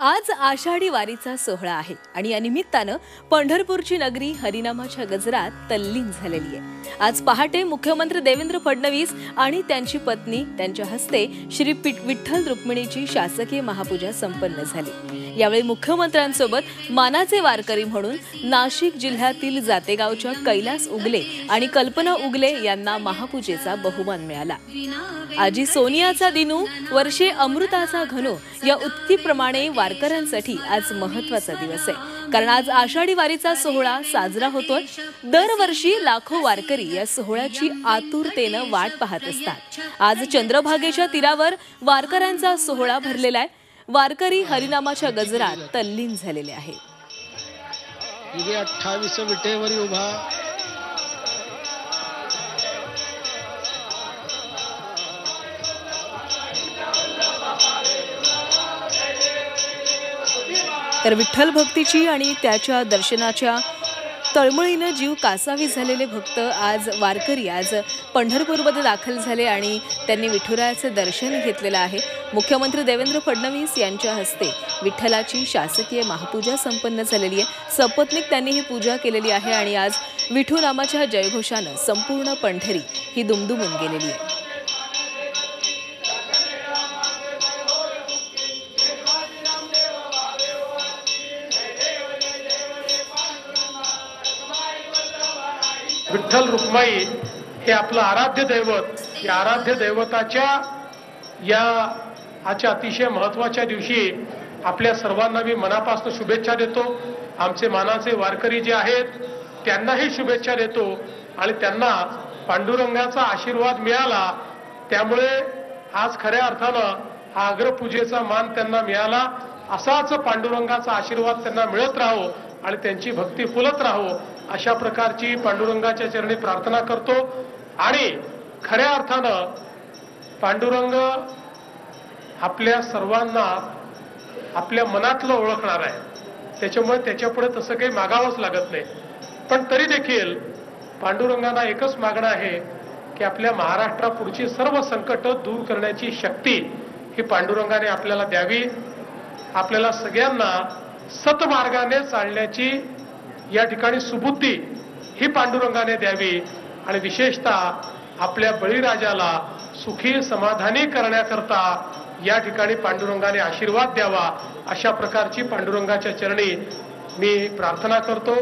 आज आषाढी वारीचा सोहळा आहे आणि या निमित्तानं पंढरपूरची नगरी हरिनामाच्या गजरात तल्लीन झालेली आहे। आज पहाटे मुख्यमंत्री देवेंद्र फडणवीस आणि त्यांची पत्नी त्यांच्या हस्ते श्री विठ्ठल रुक्मिणीची शासकीय महापूजा संपन्न झाली। यावेळी मुख्यमंत्र्यांसोबत मानाचे वारकरी म्हणून नाशिक जिल्ह्यातील जातेगावच्या कैलास उगले आणि कल्पना उगले यांना महापूजेचा बहुमान मिळाला। आजी सोनियाचा दिनू वर्षे अमृताचा घनो या उक्तीप्रमाणे वारकऱ्यांसाठी आज महत्त्वाचा दिवस आहे, कारण आज आषाढी वारीचा सोहळा साजरा होतोय। दरवर्षी लाखो वारकरी या सोहळ्याची आतुरतेने वाट पाहत असतात। आज चंद्रभागेच्या तीरावर वारकऱ्यांचा सोहळा भरलेला आहे। वारकरी हरिनामाच्या गजरात तल्लीन झालेले आहेत। 28 विटेवरी उभा तर विठ्ठल भक्तीची आणि त्याच्या दर्शनाच्या तळमळीने जीव कासावी झालेले भक्त आज पंढरपूरमध्ये दाखल झाले आणि त्यांनी विठुरायाचे दर्शन घेतलेले आहे। मुख्यमंत्री देवेंद्र फडणवीस यांच्या हस्ते विठ्ठलाची शासकीय महापूजा संपन्न झालेली आहे। सपत्नीक त्यांनी ही पूजा केलेली आहे आणि आज विठू नामाच्या जयघोषाने संपूर्ण पंढरी ही दुमदुमून गेलेली आहे। विठ्ठल रुक्माई हे आपलं आराध्य दैवत, या आराध्य दैवताच्या या आजच्या अतिशय महत्त्वाच्या दिवशी आपल्या सर्वांना मी मनापासून शुभेच्छा देतो। आमचे मानाचे वारकरी जे आहेत त्यांनाही शुभेच्छा देतो आणि त्यांना पांडुरंगाचा आशीर्वाद मिळाला, त्यामुळे आज खऱ्या अर्थानं हा अग्रपूजेचा मान त्यांना मिळाला। असाच पांडुरंगाचा आशीर्वाद त्यांना मिळत राहो आणि त्यांची भक्ती फुलत राहो, अशा प्रकारची पांडुरंगाच्या चरणी प्रार्थना करतो। आणि खऱ्या अर्थानं पांडुरंग आपल्या सर्वांना आपल्या मनातलं ओळखणार आहे, त्याच्यामुळे त्याच्यापुढे तसं काही मागावंच लागत नाही। पण तरी देखील पांडुरंगाला एकच मागणं आहे की आपल्या महाराष्ट्रापुढची सर्व संकट दूर करण्याची शक्ती ही पांडुरंगाने आपल्याला द्यावी, आपल्याला सगळ्यांना सतमार्गाने चालण्याची या ठिकाणी सुबुद्धी ही पांडुरंगाने द्यावी आणि विशेषतः आपल्या बळीराजाला सुखी समाधानी करण्याकरता या ठिकाणी पांडुरंगाने आशीर्वाद द्यावा, अशा प्रकारची पांडुरंगाच्या चरणी मी प्रार्थना करतो।